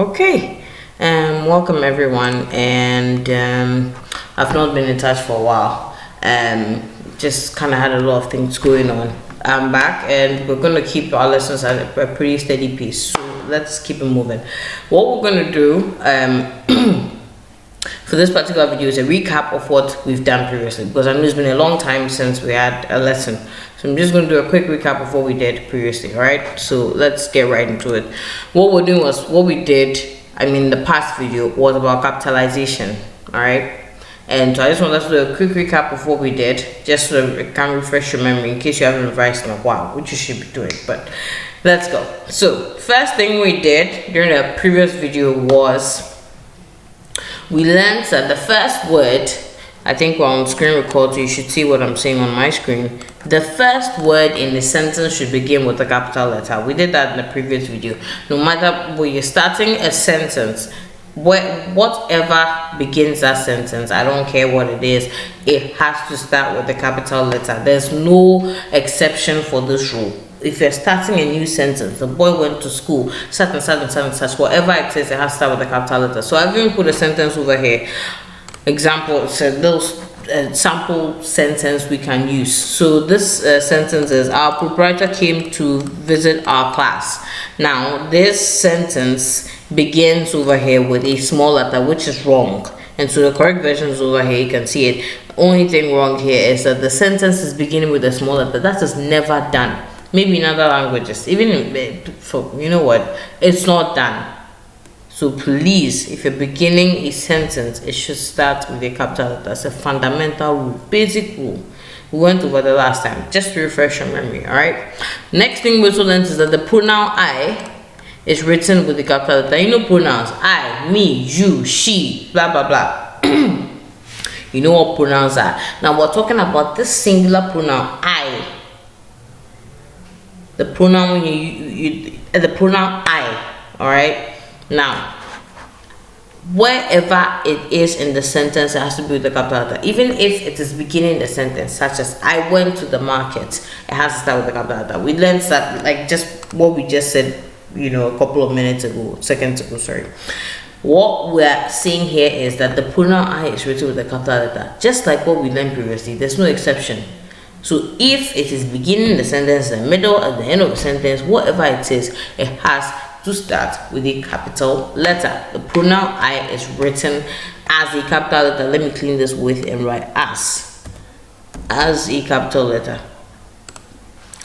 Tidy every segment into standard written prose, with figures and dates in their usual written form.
Okay, welcome everyone, and I've not been in touch for a while. Just kind of had a lot of things going on. I'm back, and we're gonna keep our lessons at a pretty steady pace. So let's keep it moving. What we're gonna do for this particular video is a recap of what we've done previously, because I know it's been a long time since we had a lesson. So I'm just going to do a quick recap of what we did previously. All right, so let's get right into it. What we're doing was what we did, the past video was about capitalization. All right, and so I just want us to do a quick recap of what we did, just so it can refresh your memory in case you haven't revised in a while, which you should be doing. But let's go. So first thing we did during the previous video was we learned that the first word, I think we're on screen record, so you should see what I'm saying on my screen. The first word in the sentence should begin with a capital letter. We did that in the previous video. No matter where you're starting a sentence, whatever begins that sentence, I don't care what it is, it has to start with a capital letter. There's no exception for this rule. If you're starting a new sentence, the boy went to school, such, whatever it is, it has to start with a capital letter. So I've even put a sentence over here. Example, so those sample sentence we can use. So this sentence is, our proprietor came to visit our class. Now this sentence begins over here with a small letter, which is wrong, and so the correct version is over here. You can see it. Only thing wrong here is that the sentence is beginning with a small letter. That is never done. Maybe in other languages, even for, you know what, it's not done. So please, if you're beginning a sentence, it should start with a capital letter. That's a fundamental rule, basic rule. We went over the last time, just to refresh your memory. All right, next thing we also learned is that the pronoun I is written with the capital letter. You know pronouns: I, me, you, she, blah blah blah. You know what pronouns are. Now we're talking about this singular pronoun I. The pronoun the pronoun I. All right. Now, wherever it is in the sentence, it has to be with the capital letter. Even if it is beginning the sentence, such as I went to the market, it has to start with the capital letter. We learned that, like just what we just said, a couple of seconds ago. Sorry. What we're seeing here is that the pronoun I is written with the capital letter, just like what we learned previously. There's no exception. So if it is beginning the sentence, the middle, at the end of the sentence, whatever it is, it has to start with a capital letter. The pronoun I is written as a capital letter. Let me clean this with and write as a capital letter.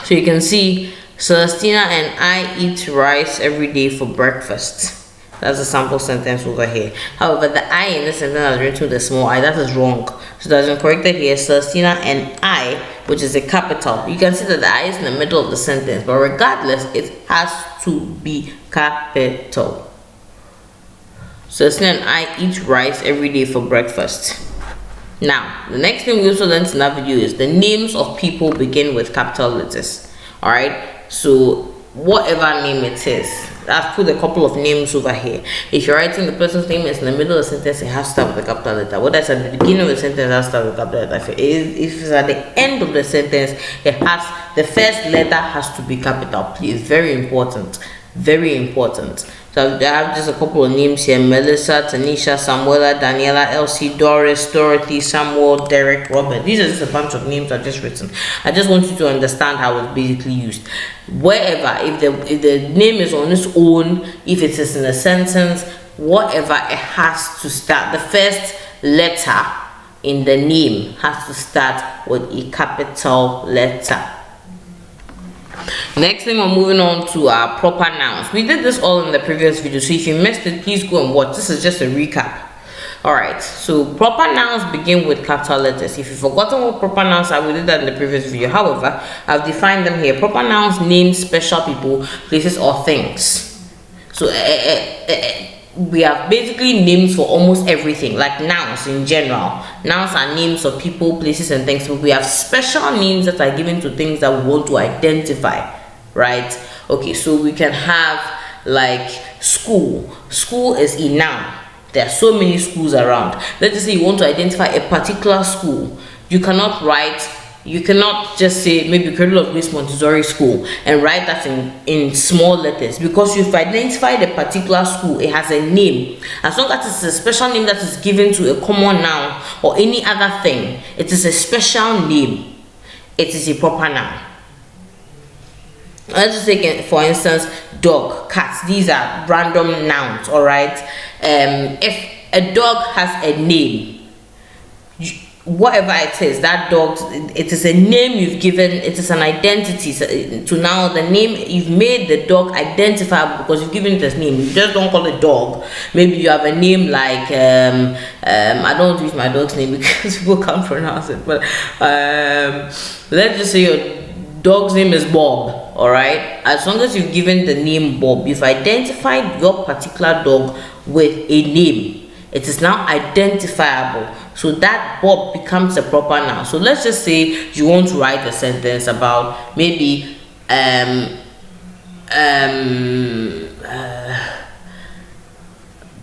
So you can see Celestina and I eat rice every day for breakfast. That's a sample sentence over here. However, the I in this sentence is written with a small I. That is wrong. So that's incorrect here. Celestina and I, which is a capital. You can see that the I is in the middle of the sentence, but regardless, it has to be capital. Celestina and I eat rice every day for breakfast. Now, the next thing we also learned in that video is the names of people begin with capital letters. All right. So whatever name it is, I've put a couple of names over here. If you're writing the person's name is in the middle of the sentence, it has to start with a capital letter. What that's at the beginning of the sentence, it has to start with a capital letter. If it's at the end of the sentence, the first letter has to be capital. Please, very important, very important. So I have just a couple of names here: Melissa, Tanisha, Samuela, Daniela, Elsie, Doris, Dorothy, Samuel, Derek, Robert. These are just a bunch of names I've just written. I just want you to understand how it's basically used. Wherever, if the name is on its own, if it is in a sentence, whatever, it has to start. The first letter in the name has to start with a capital letter. Next thing, we're moving on to our proper nouns. We did this all in the previous video, so if you missed it, please go and watch. This is just a recap. Alright, so proper nouns begin with capital letters. If you've forgotten what proper nouns are, we did that in the previous video. However, I've defined them here. Proper nouns name special people, places, or things. So we have basically names for almost everything, like nouns in general. Nouns are names of people, places, and things. But we have special names that are given to things that we want to identify, right? Okay, so we can have like school. School is a noun. There are so many schools around. Let's just say you want to identify a particular school. You cannot write You cannot just say maybe Cradle of Grace Montessori School and write that in small letters, because you've identified a particular school. It has a name. As long as it's a special name that is given to a common noun or any other thing, it is a special name. It is a proper noun. Let's just take, for instance, dog, cat. These are random nouns, all right? If a dog has a name, whatever it is, that dog, it is a name you've given, it is an identity. So to now, the name, you've made the dog identifiable because you've given it a name. You just don't call it dog. Maybe you have a name like, I don't use my dog's name because people can't pronounce it, but let's just say your dog's name is Bob. All right, as long as you've given the name Bob, you've identified your particular dog with a name. It is now identifiable, so that Bob becomes a proper noun. So let's just say you want to write a sentence about maybe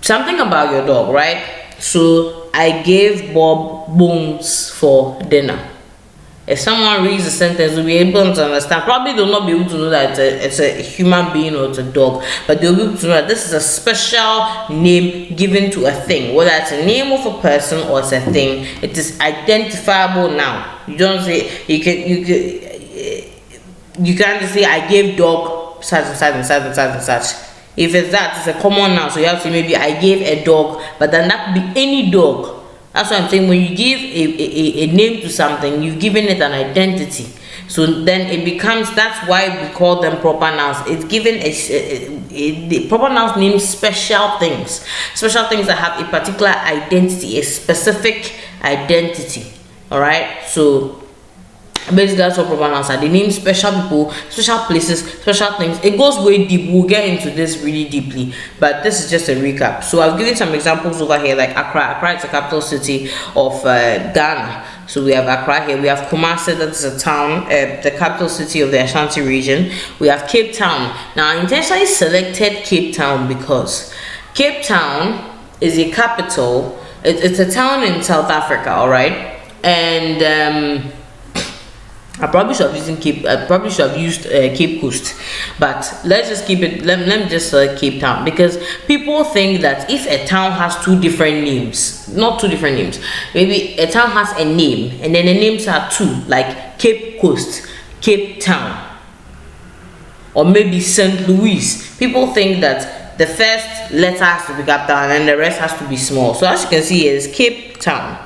something about your dog, right? So I gave Bob bones for dinner. If someone reads the sentence, they'll be able to understand. Probably they'll not be able to know that it's a human being or it's a dog, but they'll be able to know that this is a special name given to a thing. Whether it's a name of a person or it's a thing, it is identifiable now. You don't say you can't just say I gave dog such and such and such and such and such. If it's that, it's a common noun, so you have to say maybe I gave a dog, but then that could be any dog. That's what I'm saying. When you give a name to something, you've given it an identity. So then it becomes, that's why we call them proper nouns. It's given the proper nouns name special things that have a particular identity, a specific identity. All right. So basically that's what proper nouns are. They name special people, special places, special things. It goes way deep. We'll get into this really deeply, but this is just a recap. So I've given some examples over here, like Accra. Accra is the capital city of Ghana. So we have Accra here. We have Kumasi, that is a town, the capital city of the Ashanti region. We have Cape Town. Now I intentionally selected Cape Town because Cape Town is a capital. It's a town in South Africa, all right? And I probably should have used Cape Coast, but let's just keep it. Let me just select Cape Town, because people think that if a town has two different names, not two different names, maybe a town has a name and then the names are two, like Cape Coast, Cape Town, or maybe St. Louis. People think that the first letter has to be capital and then the rest has to be small. So as you can see, is Cape Town.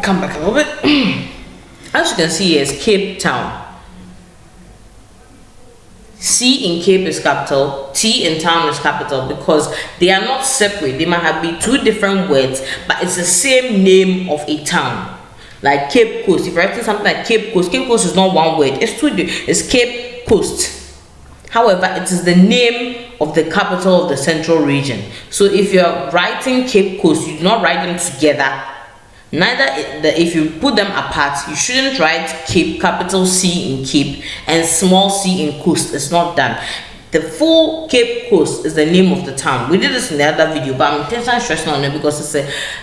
Come back a little bit. As you can see, is Cape Town. C in Cape is capital, T in town is capital, because they are not separate. They might have been two different words, but it's the same name of a town. Like Cape Coast. If you're writing something like Cape Coast is not one word. It's Cape Coast. However, it is the name of the capital of the central region. So if you're writing Cape Coast, you do not write them together. If you put them apart, you shouldn't write Cape, capital C in Cape and small c in Coast. It's not done. The full Cape Coast is the name of the town. We did this in the other video, but I'm intentionally stressing on it because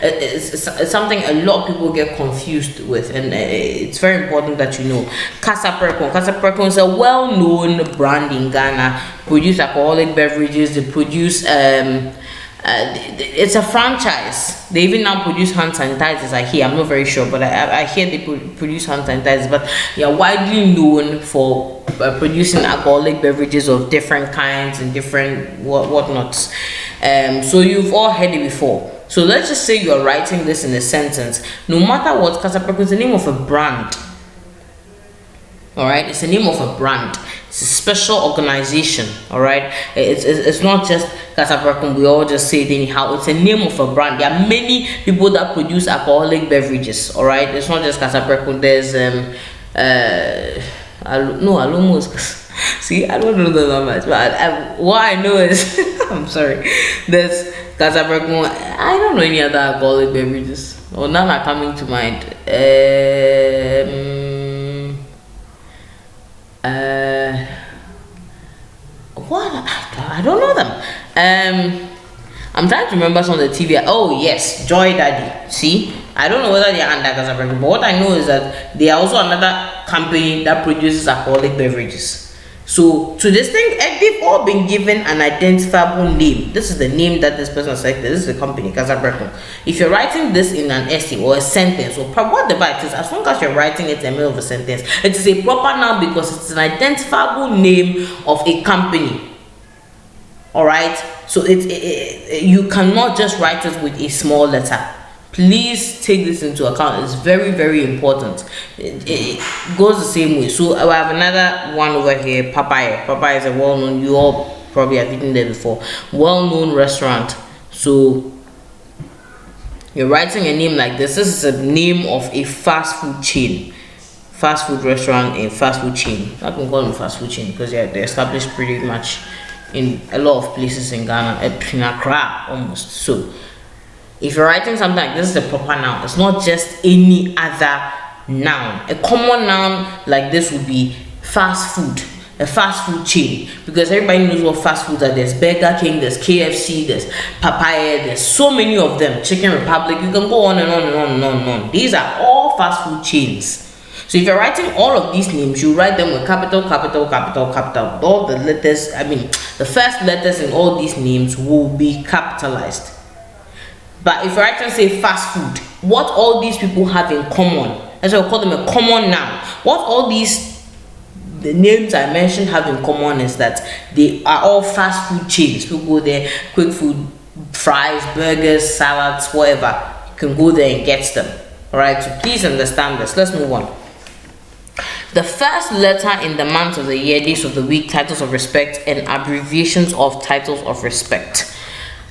it's something a lot of people get confused with, and it's very important that you know. Kasapreko. Kasapreko is a well-known brand in Ghana. Produce alcoholic beverages. They produce it's a franchise. They even now produce hand sanitizers. I hear. I'm not very sure, but I hear they produce hand sanitizers. But they are widely known for producing alcoholic beverages of different kinds and different whatnots. So you've all heard it before. So let's just say you're writing this in a sentence. No matter what, Kasapreko is the name of a brand. All right, it's the name of a brand. It's a special organization. All right, it's not just Kasapreko. We all just say it anyhow. It's a name of a brand. There are many people that produce alcoholic beverages. All right, it's not just Kasapreko. There's Alumos. See, I don't know that much, but what I know is I'm sorry. There's Kasapreko. I don't know any other alcoholic beverages, or none are coming to mind. What? I don't know them. I'm trying to remember some of the TV. Oh yes, Joy Daddy. See, I don't know whether they are under Casablanca, but what I know is that they are also another company that produces alcoholic beverages. So to this thing, they've all been given an identifiable name. This is the name that this person selected. This is the company, Casablanca. If you're writing this in an essay or a sentence or whatever it is, as long as you're writing it in the middle of a sentence, it is a proper noun because it's an identifiable name of a company. All right. So you cannot just write it with a small letter. Please take this into account. It's very, very important. It goes the same way. So I have another one over here, Papaya. Papaya is a well-known, you all probably have eaten there before, well-known restaurant. So you're writing a name like this. This is a name of a fast food chain, fast food restaurant, a fast food chain. I can call them fast food chain because they're established pretty much in a lot of places in Ghana, in Accra almost. So if you're writing something like this, is a proper noun. It's not just any other noun. A common noun like this would be fast food, a fast food chain, because everybody knows what fast foods are. There's Burger King, there's KFC, there's Papaya, there's so many of them. Chicken Republic, you can go on and on and on and on and on. These are all fast food chains. So if you're writing all of these names, you write them with capital, capital, capital, capital. All the letters, the first letters in all these names will be capitalized. But if you're writing, say, fast food, what all these people have in common, that's why we call them a common noun. What all the names I mentioned have in common is that they are all fast food chains. People go there, quick food, fries, burgers, salads, whatever. You can go there and get them. Alright, so please understand this. Let's move on. The first letter in the month of the year, days of the week, titles of respect, and abbreviations of titles of respect.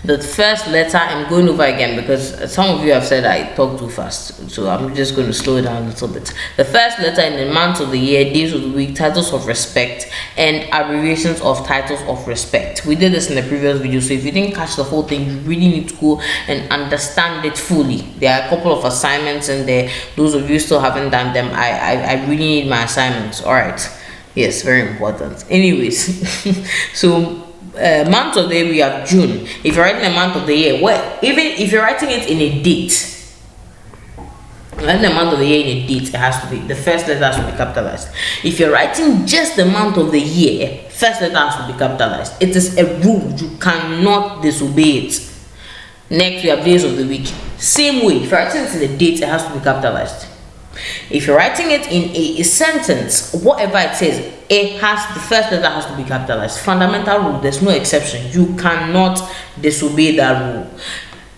The first letter, I'm going over again because some of you have said I talk too fast, so I'm just going to slow it down a little bit. The first letter in the month of the year, days of the week, titles of respect, and abbreviations of titles of respect. We did this in the previous video, so if you didn't catch the whole thing, you really need to go and understand it fully. There are a couple of assignments in there. Those of you still haven't done them, I really need my assignments. All right, yes, very important. Anyways, so month of the year, we have June. If you're writing a month of the year, even if you're writing it in a date, writing the month of the year in a date, it has to be, the first letter has to be capitalized. If you're writing just the month of the year, first letter has to be capitalized. It is a rule, you cannot disobey it. Next, we have days of the week. Same way, if you're writing it in a date, it has to be capitalized. If you're writing it in a sentence, whatever it says, the first letter has to be capitalized. Fundamental rule, there's no exception. You cannot disobey that rule.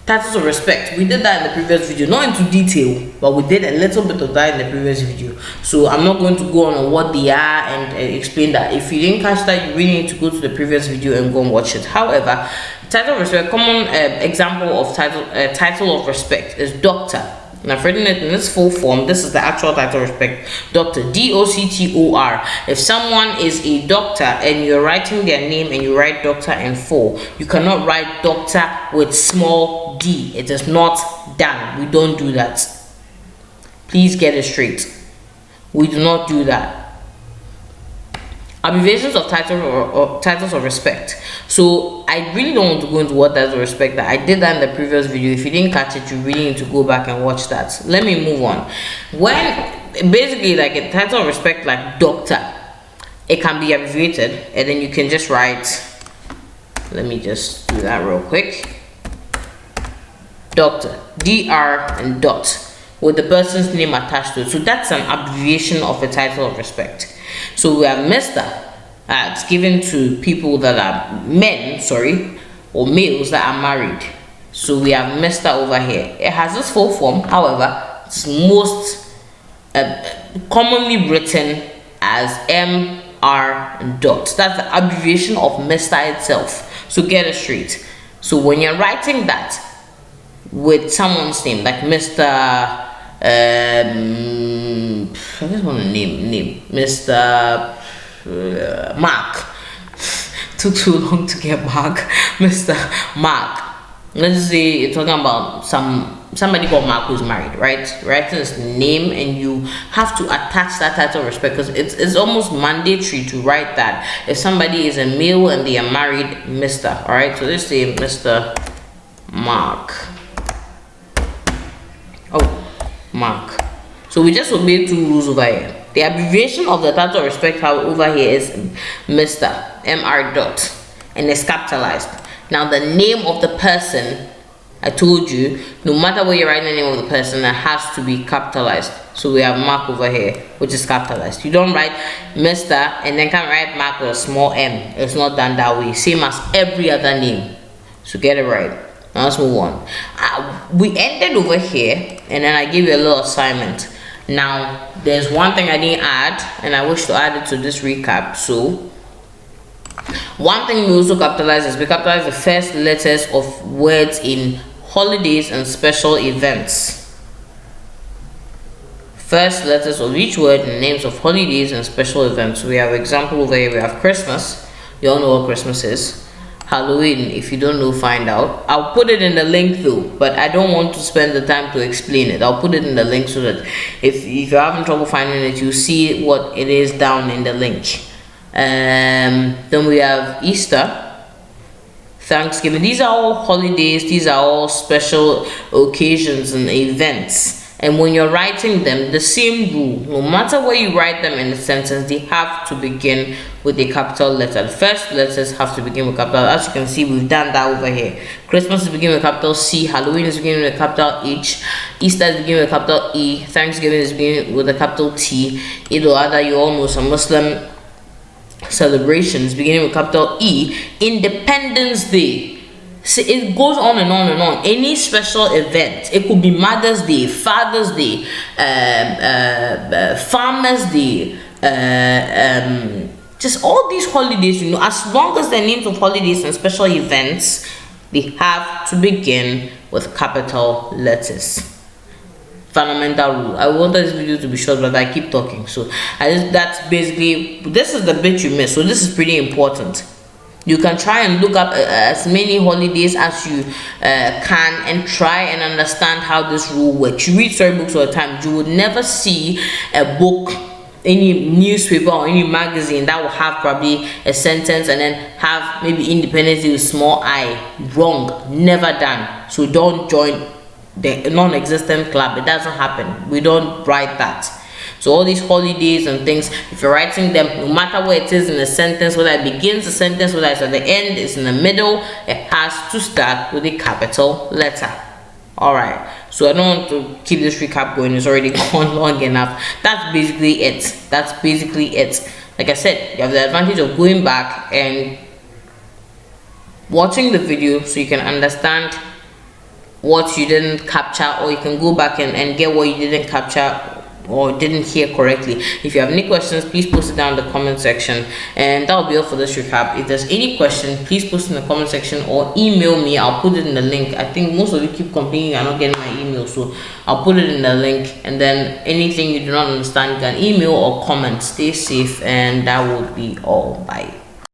Titles of respect, we did that in the previous video, not into detail, but we did a little bit of that in the previous video. So I'm not going to go on what they are and explain that. If you didn't catch that, you really need to go to the previous video and go and watch it. However, title of respect, common example of title of respect is doctor. And I've written it in its full form. This is the actual title of respect. Doctor, D-O-C-T-O-R. If someone is a doctor and you're writing their name and you write doctor in full, you cannot write doctor with small d. It is not done. We don't do that. Please get it straight. We do not do that. Abbreviations of titles of respect. So I really don't want to go into what titles of respect that I did that in the previous video. If you didn't catch it, you really need to go back and watch that. Let me move on. When basically like a title of respect like doctor, it can be abbreviated and then you can just write, let me just do that real quick, doctor, dr and dot, with the person's name attached to it. So that's an abbreviation of a title of respect. So we have Mr. It's given to people that are men, or males that are married. So we have Mr. over here. It has this full form, however, it's most commonly written as Mr. dot. That's the abbreviation of Mr. itself. So get it straight. So when you're writing that with someone's name, like Mr. I just want to name Mr. Mark. Took too long to get back. Mr. Mark. Let's say you're talking about somebody called Mark who's married, right? Writing his name and you have to attach that title of respect because it's almost mandatory to write that. If somebody is a male and they are married, Mr. Alright, so let's say Mr. Mark. Oh, mark. So we just obey 2 rules over here. The abbreviation of the title of respect over here is Mr. Mr. dot, and it's capitalized. Now the name of the person, I told you, no matter where you write the name of the person, it has to be capitalized. So we have Mark over here, which is capitalized. You don't write Mr. and then can write Mark with a small m. It's not done that way. Same as every other name. So get it right. Now let's move on. We ended over here, and then I gave you a little assignment. Now there's one thing I didn't add, and I wish to add it to this recap. So one thing we also capitalize is we capitalize the first letters of words in holidays and special events. First letters of each word in names of holidays and special events. We have example over here. We have Christmas. You all know what Christmas is. Halloween, if you don't know, find out. I'll put it in the link though, but I don't want to spend the time to explain it. I'll put it in the link so that if you're having trouble finding it, you see what it is down in the link. Then we have Easter, Thanksgiving. These are all holidays. These are all special occasions and events. And when you're writing them, the same rule, no matter where you write them in a sentence, they have to begin with a capital letter. The first letters have to begin with capital. As you can see, we've done that over here. Christmas is beginning with capital C, Halloween is beginning with capital H, Easter is beginning with capital E, Thanksgiving is beginning with a capital T, Eid al-Adha, you all know, some Muslim celebrations beginning with capital E, Independence Day. So it goes on and on and on. Any special event, it could be Mother's Day, Father's Day, Farmer's Day, just all these holidays, you know, as long as the names of holidays and special events, they have to begin with capital letters. Fundamental rule. I wanted this video to be short, but I keep talking, so that's basically, this is the bit you missed. So this is pretty important. You can try and look up as many holidays as you can and try and understand how this rule works. You read storybooks all the time. You would never see a book, any newspaper or any magazine that will have probably a sentence and then have maybe Independence Day with small I. Wrong. Never done. So don't join the non-existent club. It doesn't happen. We don't write that. So all these holidays and things, if you're writing them, no matter where it is in a sentence, whether it begins the sentence, whether it's at the end, it's in the middle, it has to start with a capital letter. Alright, so I don't want to keep this recap going. It's already gone long enough. That's basically it. That's basically it. Like I said, you have the advantage of going back and watching the video so you can understand what you didn't capture, or you can go back and get what you didn't capture or didn't hear correctly. If you have any questions, please post it down in the comment section, and that will be all for this recap. If there's any question, please post in the comment section or email me. I'll put it in the link. I think most of you keep complaining you're not getting my email, so I'll put it in the link. And then anything you do not understand, you can email or comment. Stay safe, and that would be all. Bye.